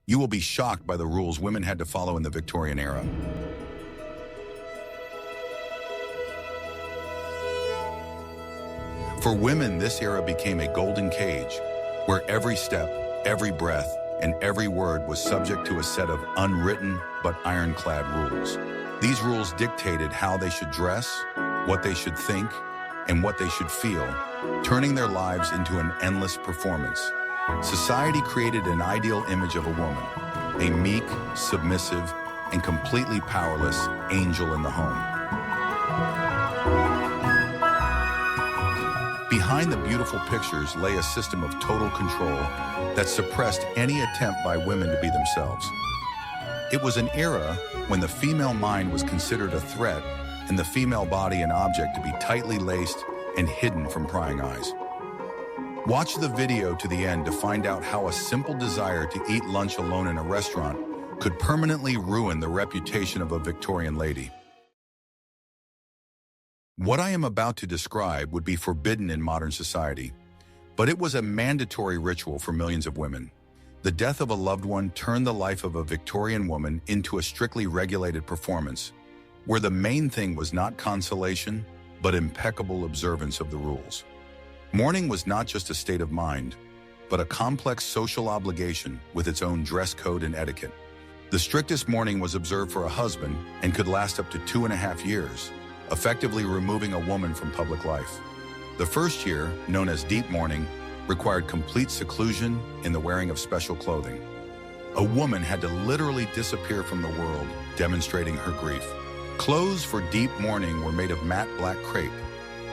You will be shocked by the rules women had to follow in the Victorian era. For women, this era became a golden cage, where every step, every breath, and every word was subject to a set of unwritten but ironclad rules. These rules dictated how they should dress, what they should think, and what they should feel, turning their lives into an endless performance. Society created an ideal image of a woman, a meek, submissive, and completely powerless angel in the home. Behind the beautiful pictures lay a system of total control that suppressed any attempt by women to be themselves. It was an era when the female mind was considered a threat and the female body an object to be tightly laced and hidden from prying eyes. Watch the video to the end to find out how a simple desire to eat lunch alone in a restaurant could permanently ruin the reputation of a Victorian lady. What I am about to describe would be forbidden in modern society, but it was a mandatory ritual for millions of women. The death of a loved one turned the life of a Victorian woman into a strictly regulated performance, where the main thing was not consolation, but impeccable observance of the rules. Mourning was not just a state of mind, but a complex social obligation with its own dress code and etiquette. The strictest mourning was observed for a husband and could last up to 2.5 years, effectively removing a woman from public life. The first year, known as deep mourning, required complete seclusion in the wearing of special clothing. A woman had to literally disappear from the world, demonstrating her grief. Clothes for deep mourning were made of matte black crepe,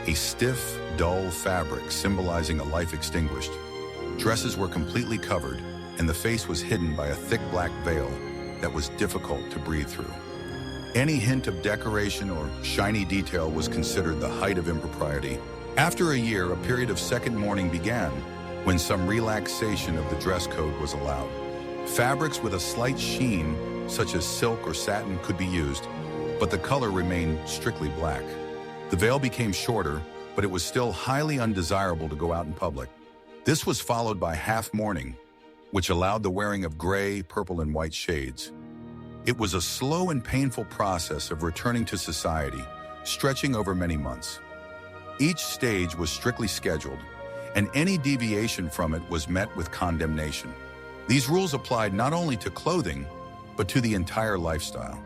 a stiff, dull fabric symbolizing a life extinguished. Dresses were completely covered, and the face was hidden by a thick black veil that was difficult to breathe through. Any hint of decoration or shiny detail was considered the height of impropriety. After a year, a period of second mourning began, when some relaxation of the dress code was allowed. Fabrics with a slight sheen, such as silk or satin, could be used, but the color remained strictly black. The veil became shorter, but it was still highly undesirable to go out in public. This was followed by half mourning, which allowed the wearing of gray, purple, and white shades. It was a slow and painful process of returning to society, stretching over many months. Each stage was strictly scheduled, and any deviation from it was met with condemnation. These rules applied not only to clothing, but to the entire lifestyle.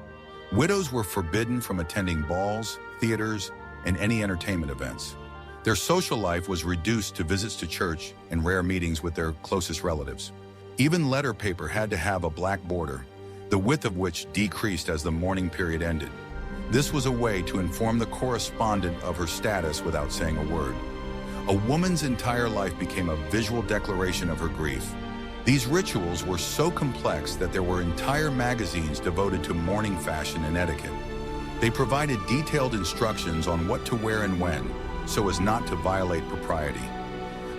Widows were forbidden from attending balls, theaters, and any entertainment events. Their social life was reduced to visits to church and rare meetings with their closest relatives. Even letter paper had to have a black border, the width of which decreased as the mourning period ended. This was a way to inform the correspondent of her status without saying a word. A woman's entire life became a visual declaration of her grief. These rituals were so complex that there were entire magazines devoted to mourning fashion and etiquette. They provided detailed instructions on what to wear and when, so as not to violate propriety.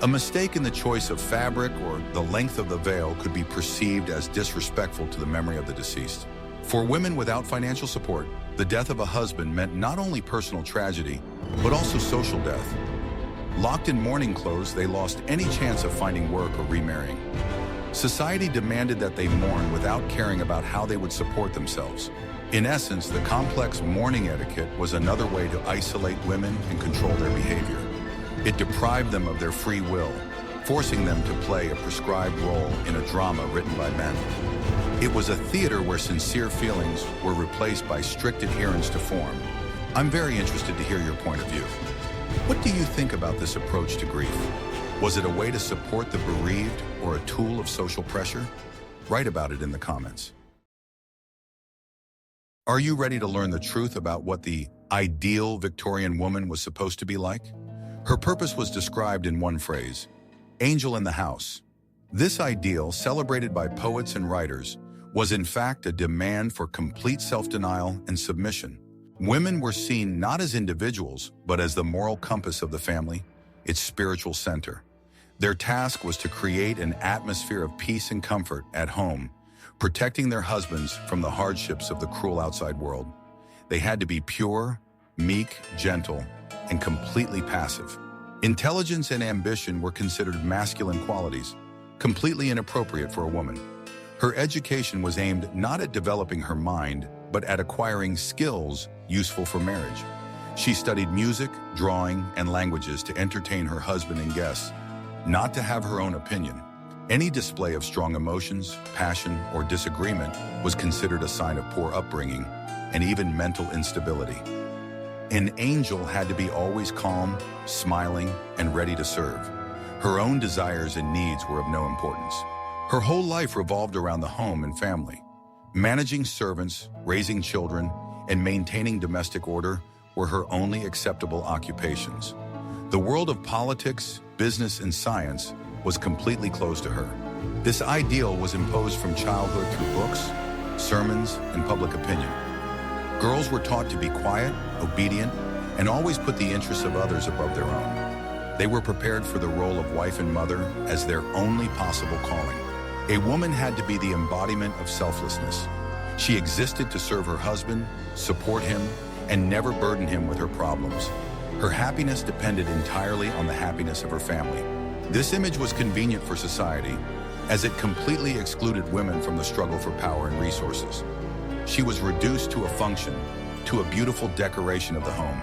A mistake in the choice of fabric or the length of the veil could be perceived as disrespectful to the memory of the deceased. For women without financial support, the death of a husband meant not only personal tragedy, but also social death. Locked in mourning clothes, they lost any chance of finding work or remarrying. Society demanded that they mourn without caring about how they would support themselves. In essence, the complex mourning etiquette was another way to isolate women and control their behavior. It deprived them of their free will, forcing them to play a prescribed role in a drama written by men. It was a theater where sincere feelings were replaced by strict adherence to form. I'm very interested to hear your point of view. What do you think about this approach to grief? Was it a way to support the bereaved or a tool of social pressure? Write about it in the comments. Are you ready to learn the truth about what the ideal Victorian woman was supposed to be like? Her purpose was described in one phrase: angel in the house. This ideal, celebrated by poets and writers, was in fact a demand for complete self-denial and submission. Women were seen not as individuals, but as the moral compass of the family, its spiritual center. Their task was to create an atmosphere of peace and comfort at home, protecting their husbands from the hardships of the cruel outside world. They had to be pure, meek, gentle, and completely passive. Intelligence and ambition were considered masculine qualities, completely inappropriate for a woman. Her education was aimed not at developing her mind, but at acquiring skills useful for marriage. She studied music, drawing, and languages to entertain her husband and guests, not to have her own opinion. Any display of strong emotions, passion, or disagreement was considered a sign of poor upbringing and even mental instability. An angel had to be always calm, smiling, and ready to serve. Her own desires and needs were of no importance. Her whole life revolved around the home and family. Managing servants, raising children, and maintaining domestic order were her only acceptable occupations. The world of politics, business, and science was completely closed to her. This ideal was imposed from childhood through books, sermons, and public opinion. Girls were taught to be quiet, obedient, and always put the interests of others above their own. They were prepared for the role of wife and mother as their only possible calling. A woman had to be the embodiment of selflessness. She existed to serve her husband, support him, and never burden him with her problems. Her happiness depended entirely on the happiness of her family. This image was convenient for society, as it completely excluded women from the struggle for power and resources. She was reduced to a function, to a beautiful decoration of the home.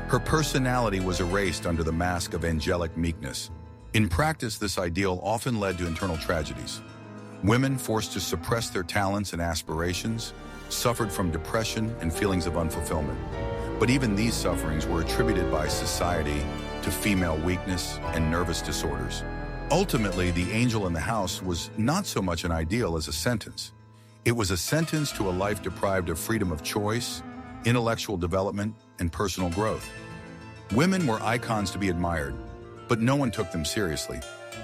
Her personality was erased under the mask of angelic meekness. In practice, this ideal often led to internal tragedies. Women forced to suppress their talents and aspirations suffered from depression and feelings of unfulfillment. But even these sufferings were attributed by society to female weakness and nervous disorders. Ultimately, the angel in the house was not so much an ideal as a sentence. It was a sentence to a life deprived of freedom of choice, intellectual development, and personal growth. Women were icons to be admired, but no one took them seriously.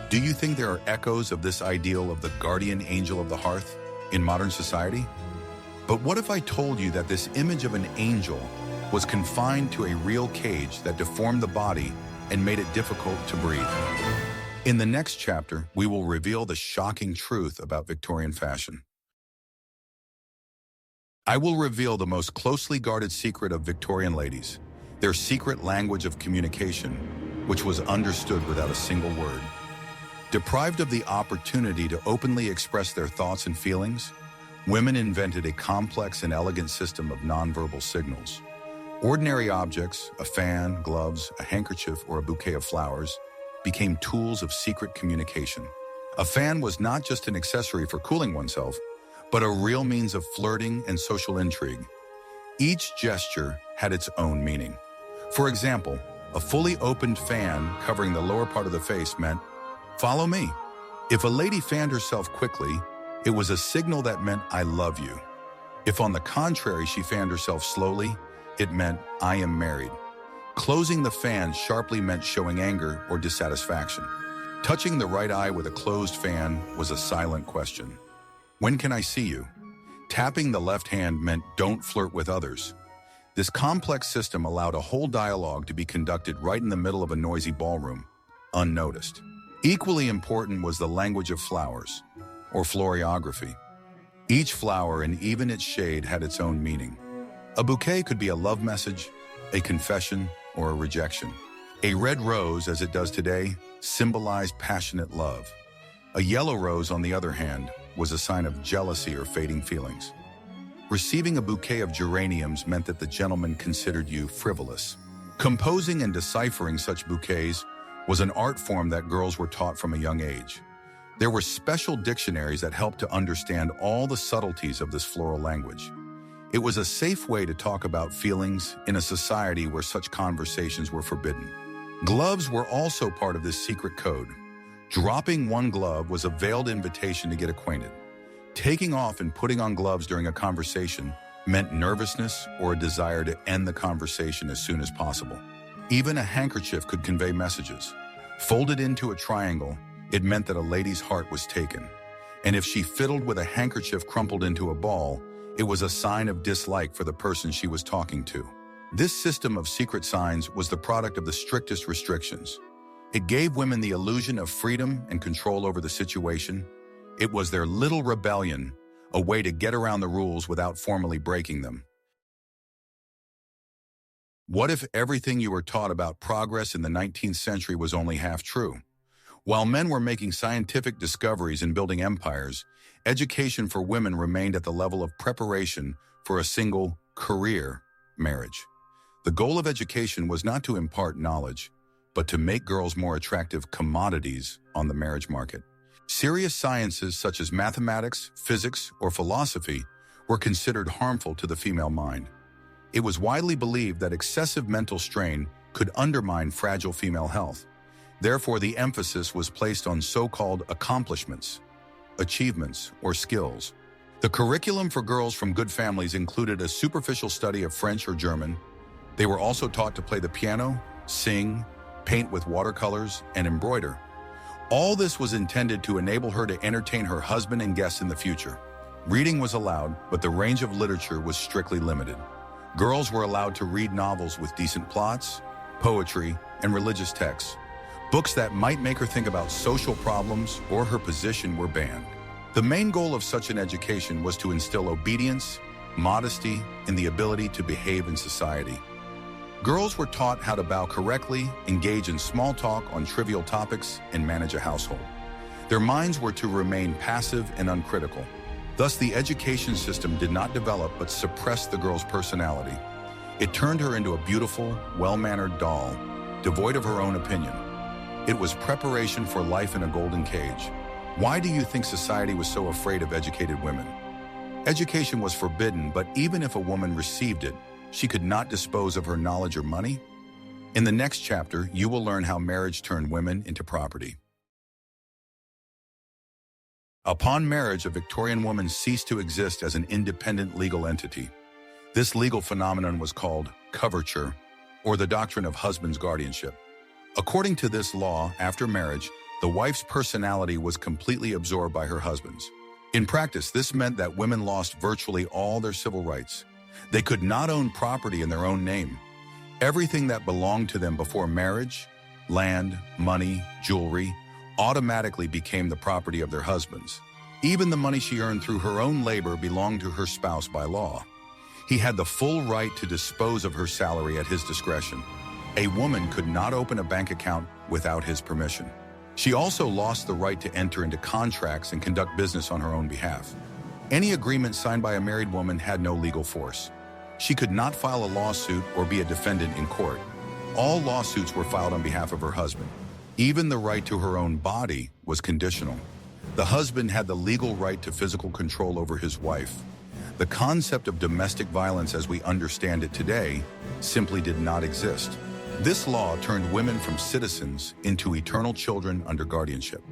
Do you think there are echoes of this ideal of the guardian angel of the hearth in modern society? But what if I told you that this image of an angel was confined to a real cage that deformed the body and made it difficult to breathe? In the next chapter, we will reveal the shocking truth about Victorian fashion. I will reveal the most closely guarded secret of Victorian ladies, their secret language of communication, which was understood without a single word. Deprived of the opportunity to openly express their thoughts and feelings, women invented a complex and elegant system of nonverbal signals. Ordinary objects, a fan, gloves, a handkerchief, or a bouquet of flowers, became tools of secret communication. A fan was not just an accessory for cooling oneself, but a real means of flirting and social intrigue. Each gesture had its own meaning. For example, a fully opened fan covering the lower part of the face meant, "Follow me." If a lady fanned herself quickly, it was a signal that meant, "I love you." If on the contrary she fanned herself slowly, it meant, "I am married." Closing the fan sharply meant showing anger or dissatisfaction. Touching the right eye with a closed fan was a silent question. "When can I see you?" Tapping the left hand meant, "Don't flirt with others." This complex system allowed a whole dialogue to be conducted right in the middle of a noisy ballroom, unnoticed. Equally important was the language of flowers, or floriography. Each flower and even its shade had its own meaning. A bouquet could be a love message, a confession, or a rejection. A red rose, as it does today, symbolized passionate love. A yellow rose, on the other hand, was a sign of jealousy or fading feelings. Receiving a bouquet of geraniums meant that the gentleman considered you frivolous. Composing and deciphering such bouquets was an art form that girls were taught from a young age. There were special dictionaries that helped to understand all the subtleties of this floral language. It was a safe way to talk about feelings in a society where such conversations were forbidden. Gloves were also part of this secret code. Dropping one glove was a veiled invitation to get acquainted. Taking off and putting on gloves during a conversation meant nervousness or a desire to end the conversation as soon as possible. Even a handkerchief could convey messages. Folded into a triangle, it meant that a lady's heart was taken. And if she fiddled with a handkerchief crumpled into a ball, it was a sign of dislike for the person she was talking to. This system of secret signs was the product of the strictest restrictions. It gave women the illusion of freedom and control over the situation. It was their little rebellion, a way to get around the rules without formally breaking them. What if everything you were taught about progress in the 19th century was only half true? While men were making scientific discoveries and building empires, education for women remained at the level of preparation for a single career marriage. The goal of education was not to impart knowledge, but to make girls more attractive commodities on the marriage market. Serious sciences such as mathematics, physics, or philosophy were considered harmful to the female mind. It was widely believed that excessive mental strain could undermine fragile female health. Therefore, the emphasis was placed on so-called accomplishments, achievements, or skills. The curriculum for girls from good families included a superficial study of French or German. They were also taught to play the piano, sing, paint with watercolors, and embroider. All this was intended to enable her to entertain her husband and guests in the future. Reading was allowed, but the range of literature was strictly limited. Girls were allowed to read novels with decent plots, poetry, and religious texts. Books that might make her think about social problems or her position were banned. The main goal of such an education was to instill obedience, modesty, and the ability to behave in society. Girls were taught how to bow correctly, engage in small talk on trivial topics, and manage a household. Their minds were to remain passive and uncritical. Thus, the education system did not develop but suppressed the girl's personality. It turned her into a beautiful, well-mannered doll, devoid of her own opinion. It was preparation for life in a golden cage. Why do you think society was so afraid of educated women? Education was forbidden, but even if a woman received it, she could not dispose of her knowledge or money. In the next chapter, you will learn how marriage turned women into property. Upon marriage, a Victorian woman ceased to exist as an independent legal entity. This legal phenomenon was called coverture, or the doctrine of husband's guardianship. According to this law, after marriage, the wife's personality was completely absorbed by her husband's. In practice, this meant that women lost virtually all their civil rights. They could not own property in their own name. Everything that belonged to them before marriage, land, money, jewelry, automatically became the property of their husbands. Even the money she earned through her own labor belonged to her spouse by law. He had the full right to dispose of her salary at his discretion. A woman could not open a bank account without his permission. She also lost the right to enter into contracts and conduct business on her own behalf. Any agreement signed by a married woman had no legal force. She could not file a lawsuit or be a defendant in court. All lawsuits were filed on behalf of her husband. Even the right to her own body was conditional. The husband had the legal right to physical control over his wife. The concept of domestic violence as we understand it today simply did not exist. This law turned women from citizens into eternal children under guardianship.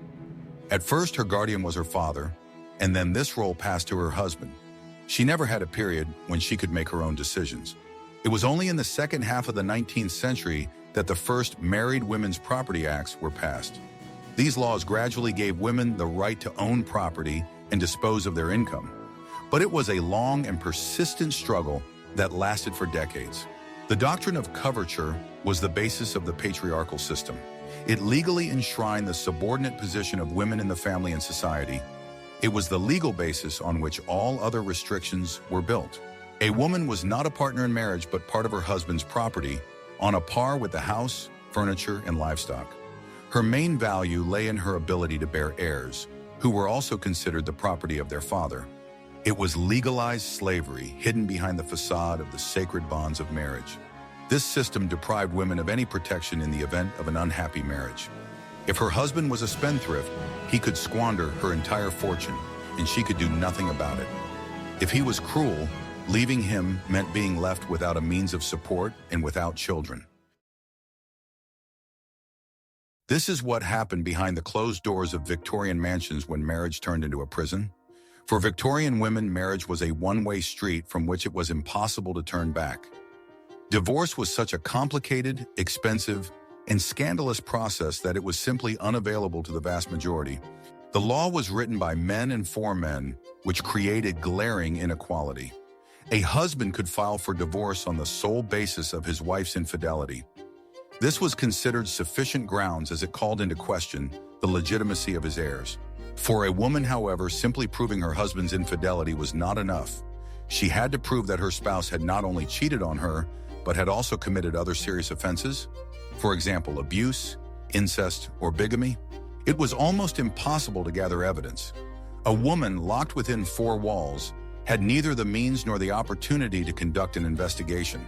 At first, her guardian was her father, and then this role passed to her husband. She never had a period when she could make her own decisions. It was only in the second half of the 19th century that the first Married Women's Property Acts were passed. These laws gradually gave women the right to own property and dispose of their income. But it was a long and persistent struggle that lasted for decades. The doctrine of coverture was the basis of the patriarchal system. It legally enshrined the subordinate position of women in the family and society. It was the legal basis on which all other restrictions were built. A woman was not a partner in marriage but part of her husband's property, on a par with the house, furniture, and livestock. Her main value lay in her ability to bear heirs, who were also considered the property of their father. It was legalized slavery hidden behind the facade of the sacred bonds of marriage. This system deprived women of any protection in the event of an unhappy marriage. If her husband was a spendthrift, he could squander her entire fortune, and she could do nothing about it. If he was cruel, leaving him meant being left without a means of support and without children. This is what happened behind the closed doors of Victorian mansions when marriage turned into a prison. For Victorian women, marriage was a one-way street from which it was impossible to turn back. Divorce was such a complicated, expensive, and scandalous process that it was simply unavailable to the vast majority. The law was written by men and for men, which created glaring inequality. A husband could file for divorce on the sole basis of his wife's infidelity. This was considered sufficient grounds as it called into question the legitimacy of his heirs. For a woman, however, simply proving her husband's infidelity was not enough. She had to prove that her spouse had not only cheated on her, but had also committed other serious offenses. For example, abuse, incest, or bigamy. It was almost impossible to gather evidence. A woman locked within four walls had neither the means nor the opportunity to conduct an investigation.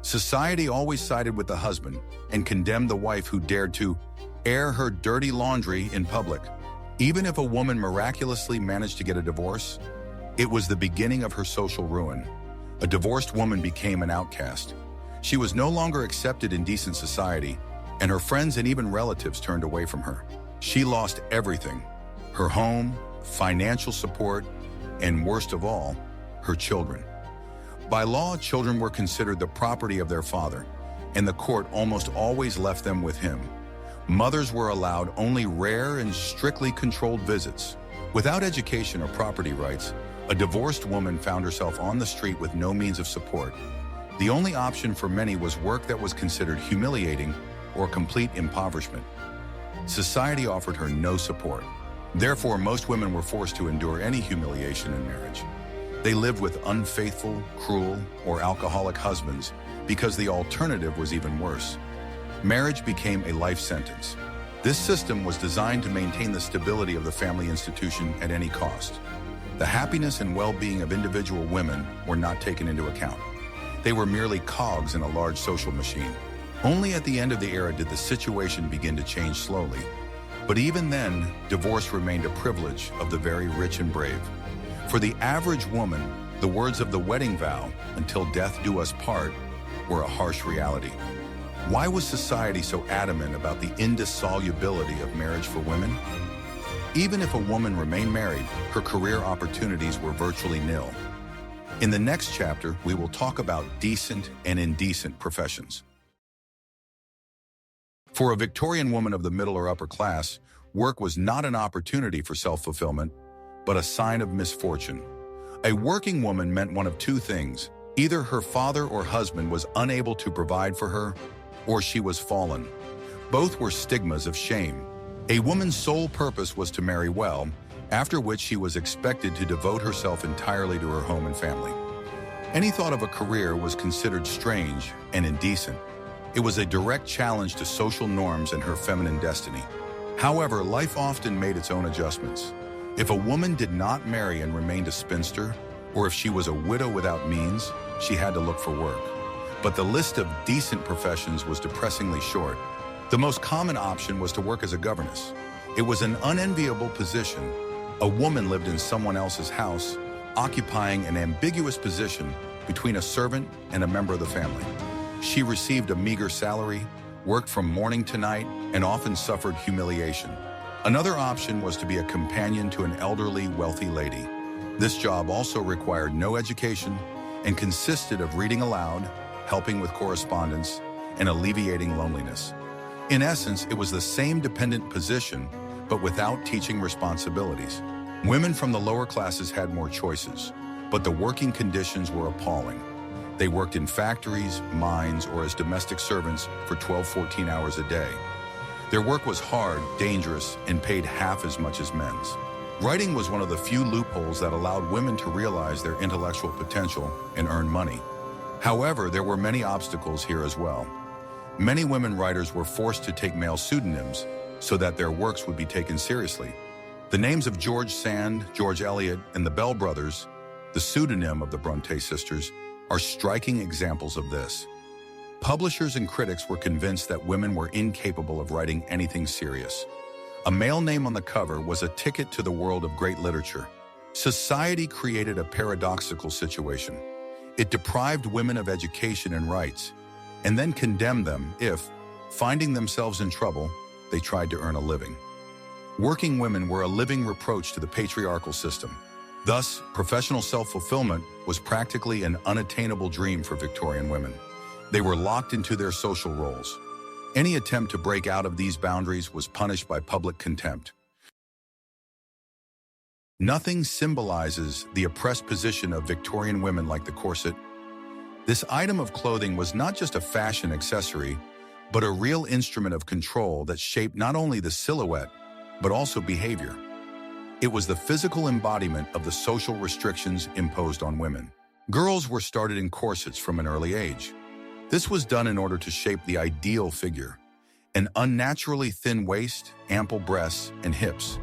Society always sided with the husband and condemned the wife who dared to air her dirty laundry in public. Even if a woman miraculously managed to get a divorce, it was the beginning of her social ruin. A divorced woman became an outcast. She was no longer accepted in decent society, and her friends and even relatives turned away from her. She lost everything: her home, financial support, and worst of all, her children. By law, children were considered the property of their father, and the court almost always left them with him. Mothers were allowed only rare and strictly controlled visits. Without education or property rights, a divorced woman found herself on the street with no means of support. The only option for many was work that was considered humiliating or complete impoverishment. Society offered her no support. Therefore, most women were forced to endure any humiliation in marriage. They lived with unfaithful, cruel, or alcoholic husbands because the alternative was even worse. Marriage became a life sentence. This system was designed to maintain the stability of the family institution at any cost. The happiness and well-being of individual women were not taken into account. They were merely cogs in a large social machine. Only at the end of the era did the situation begin to change slowly. But even then, divorce remained a privilege of the very rich and brave. For the average woman, the words of the wedding vow, "Until death do us part," were a harsh reality. Why was society so adamant about the indissolubility of marriage for women? Even if a woman remained married, her career opportunities were virtually nil. In the next chapter, we will talk about decent and indecent professions. For a Victorian woman of the middle or upper class, work was not an opportunity for self-fulfillment, but a sign of misfortune. A working woman meant one of two things: either her father or husband was unable to provide for her, or she was fallen. Both were stigmas of shame. A woman's sole purpose was to marry well, after which she was expected to devote herself entirely to her home and family. Any thought of a career was considered strange and indecent. It was a direct challenge to social norms and her feminine destiny. However, life often made its own adjustments. If a woman did not marry and remained a spinster, or if she was a widow without means, she had to look for work. But the list of decent professions was depressingly short. The most common option was to work as a governess. It was an unenviable position. A woman lived in someone else's house, occupying an ambiguous position between a servant and a member of the family. She received a meager salary, worked from morning to night, and often suffered humiliation. Another option was to be a companion to an elderly, wealthy lady. This job also required no education and consisted of reading aloud, helping with correspondence, and alleviating loneliness. In essence, it was the same dependent position, but without teaching responsibilities. Women from the lower classes had more choices, but the working conditions were appalling. They worked in factories, mines, or as domestic servants for 12-14 hours a day. Their work was hard, dangerous, and paid half as much as men's. Writing was one of the few loopholes that allowed women to realize their intellectual potential and earn money. However, there were many obstacles here as well. Many women writers were forced to take male pseudonyms so that their works would be taken seriously. The names of George Sand, George Eliot, and the Bell brothers, the pseudonym of the Bronte sisters, are striking examples of this. Publishers and critics were convinced that women were incapable of writing anything serious. A male name on the cover was a ticket to the world of great literature. Society created a paradoxical situation. It deprived women of education and rights, and then condemned them if, finding themselves in trouble, they tried to earn a living. Working women were a living reproach to the patriarchal system. Thus, professional self-fulfillment was practically an unattainable dream for Victorian women. They were locked into their social roles. Any attempt to break out of these boundaries was punished by public contempt. Nothing symbolizes the oppressed position of Victorian women like the corset. This item of clothing was not just a fashion accessory, but a real instrument of control that shaped not only the silhouette, but also behavior. It was the physical embodiment of the social restrictions imposed on women. Girls were started in corsets from an early age. This was done in order to shape the ideal figure, an unnaturally thin waist, ample breasts, and hips.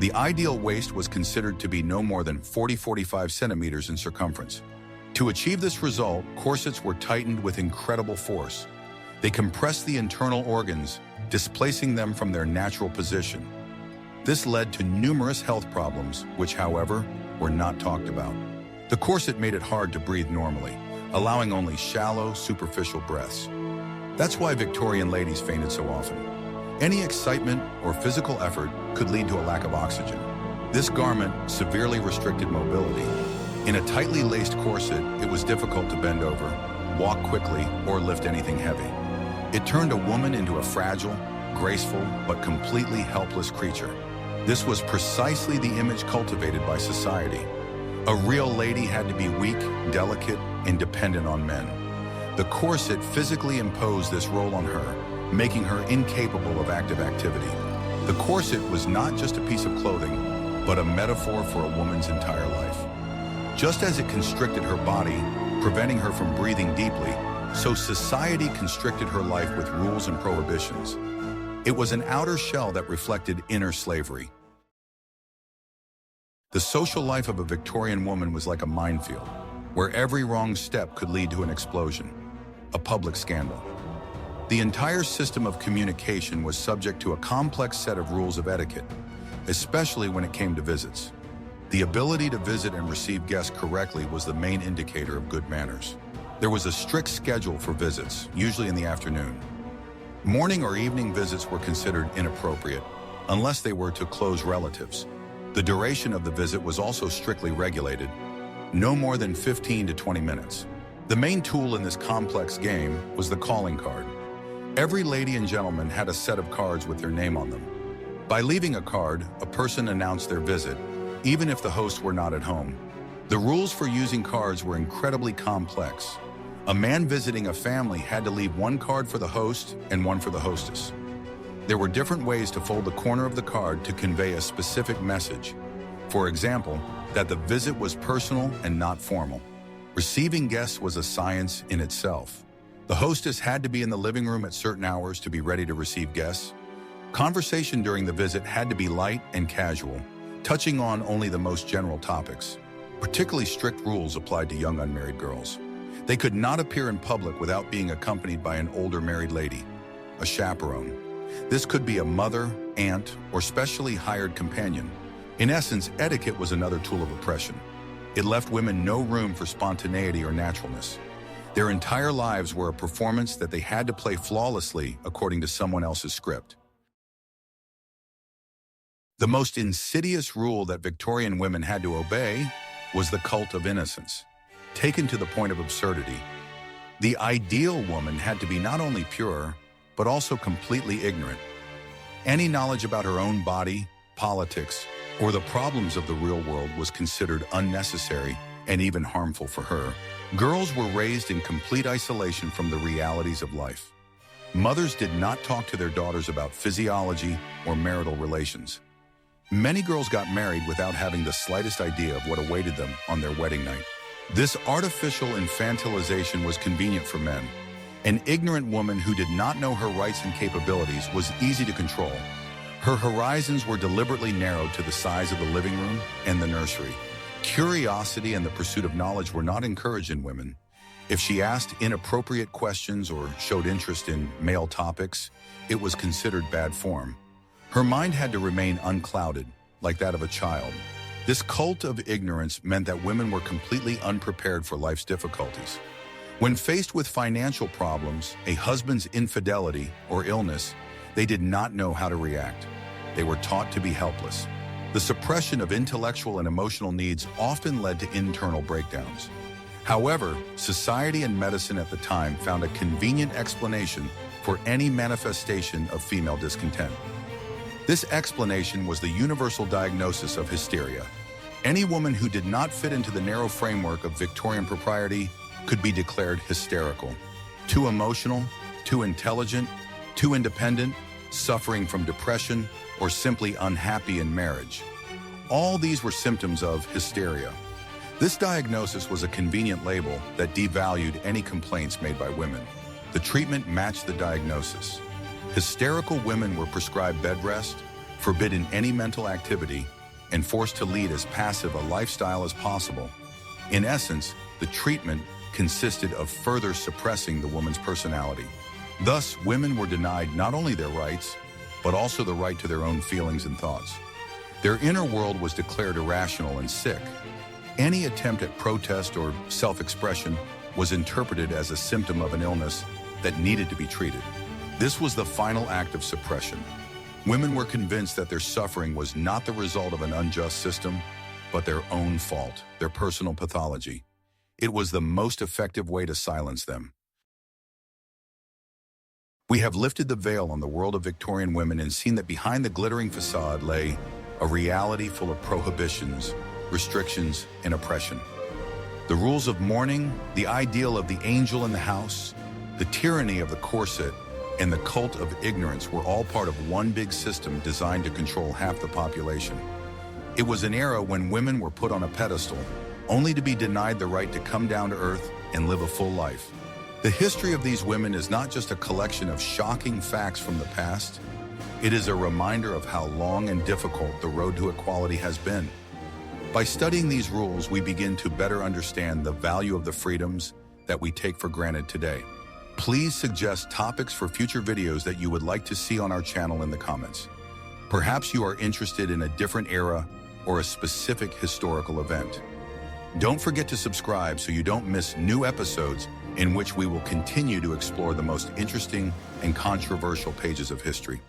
The ideal waist was considered to be no more than 40-45 centimeters in circumference. To achieve this result, corsets were tightened with incredible force. They compressed the internal organs, displacing them from their natural position. This led to numerous health problems, which, however, were not talked about. The corset made it hard to breathe normally, allowing only shallow, superficial breaths. That's why Victorian ladies fainted so often. Any excitement or physical effort could lead to a lack of oxygen. This garment severely restricted mobility. In a tightly laced corset, it was difficult to bend over, walk quickly, or lift anything heavy. It turned a woman into a fragile, graceful, but completely helpless creature. This was precisely the image cultivated by society. A real lady had to be weak, delicate, and dependent on men. The corset physically imposed this role on her, making her incapable of active activity. The corset was not just a piece of clothing, but a metaphor for a woman's entire life. Just as it constricted her body, preventing her from breathing deeply, so society constricted her life with rules and prohibitions. It was an outer shell that reflected inner slavery. The social life of a Victorian woman was like a minefield, where every wrong step could lead to an explosion, a public scandal. The entire system of communication was subject to a complex set of rules of etiquette, especially when it came to visits. The ability to visit and receive guests correctly was the main indicator of good manners. There was a strict schedule for visits, usually in the afternoon. Morning or evening visits were considered inappropriate, unless they were to close relatives. The duration of the visit was also strictly regulated, no more than 15 to 20 minutes. The main tool in this complex game was the calling card. Every lady and gentleman had a set of cards with their name on them. By leaving a card, a person announced their visit, even if the hosts were not at home. The rules for using cards were incredibly complex. A man visiting a family had to leave one card for the host and one for the hostess. There were different ways to fold the corner of the card to convey a specific message. For example, that the visit was personal and not formal. Receiving guests was a science in itself. The hostess had to be in the living room at certain hours to be ready to receive guests. Conversation during the visit had to be light and casual, touching on only the most general topics. Particularly strict rules applied to young unmarried girls. They could not appear in public without being accompanied by an older married lady, a chaperone. This could be a mother, aunt, or specially hired companion. In essence, etiquette was another tool of oppression. It left women no room for spontaneity or naturalness. Their entire lives were a performance that they had to play flawlessly according to someone else's script. The most insidious rule that Victorian women had to obey was the cult of innocence, taken to the point of absurdity. The ideal woman had to be not only pure, but also completely ignorant. Any knowledge about her own body, politics, or the problems of the real world was considered unnecessary and even harmful for her. Girls were raised in complete isolation from the realities of life. Mothers did not talk to their daughters about physiology or marital relations. Many girls got married without having the slightest idea of what awaited them on their wedding night. This artificial infantilization was convenient for men. An ignorant woman who did not know her rights and capabilities was easy to control. Her horizons were deliberately narrowed to the size of the living room and the nursery. Curiosity and the pursuit of knowledge were not encouraged in women. If she asked inappropriate questions or showed interest in male topics, it was considered bad form. Her mind had to remain unclouded, like that of a child. This cult of ignorance meant that women were completely unprepared for life's difficulties. When faced with financial problems, a husband's infidelity, or illness, they did not know how to react. They were taught to be helpless. The suppression of intellectual and emotional needs often led to internal breakdowns. However, society and medicine at the time found a convenient explanation for any manifestation of female discontent. This explanation was the universal diagnosis of hysteria. Any woman who did not fit into the narrow framework of Victorian propriety could be declared hysterical. Too emotional, too intelligent, too independent, suffering from depression, or simply unhappy in marriage. All these were symptoms of hysteria. This diagnosis was a convenient label that devalued any complaints made by women. The treatment matched the diagnosis. Hysterical women were prescribed bed rest, forbidden any mental activity, and forced to lead as passive a lifestyle as possible. In essence, the treatment consisted of further suppressing the woman's personality. Thus, women were denied not only their rights, but also the right to their own feelings and thoughts. Their inner world was declared irrational and sick. Any attempt at protest or self-expression was interpreted as a symptom of an illness that needed to be treated. This was the final act of suppression. Women were convinced that their suffering was not the result of an unjust system, but their own fault, their personal pathology. It was the most effective way to silence them. We have lifted the veil on the world of Victorian women and seen that behind the glittering facade lay a reality full of prohibitions, restrictions, and oppression. The rules of mourning, the ideal of the angel in the house, the tyranny of the corset, and the cult of ignorance were all part of one big system designed to control half the population. It was an era when women were put on a pedestal, only to be denied the right to come down to earth and live a full life. The history of these women is not just a collection of shocking facts from the past. It is a reminder of how long and difficult the road to equality has been. By studying these rules, we begin to better understand the value of the freedoms that we take for granted today. Please suggest topics for future videos that you would like to see on our channel in the comments. Perhaps you are interested in a different era or a specific historical event. Don't forget to subscribe so you don't miss new episodes in which we will continue to explore the most interesting and controversial pages of history.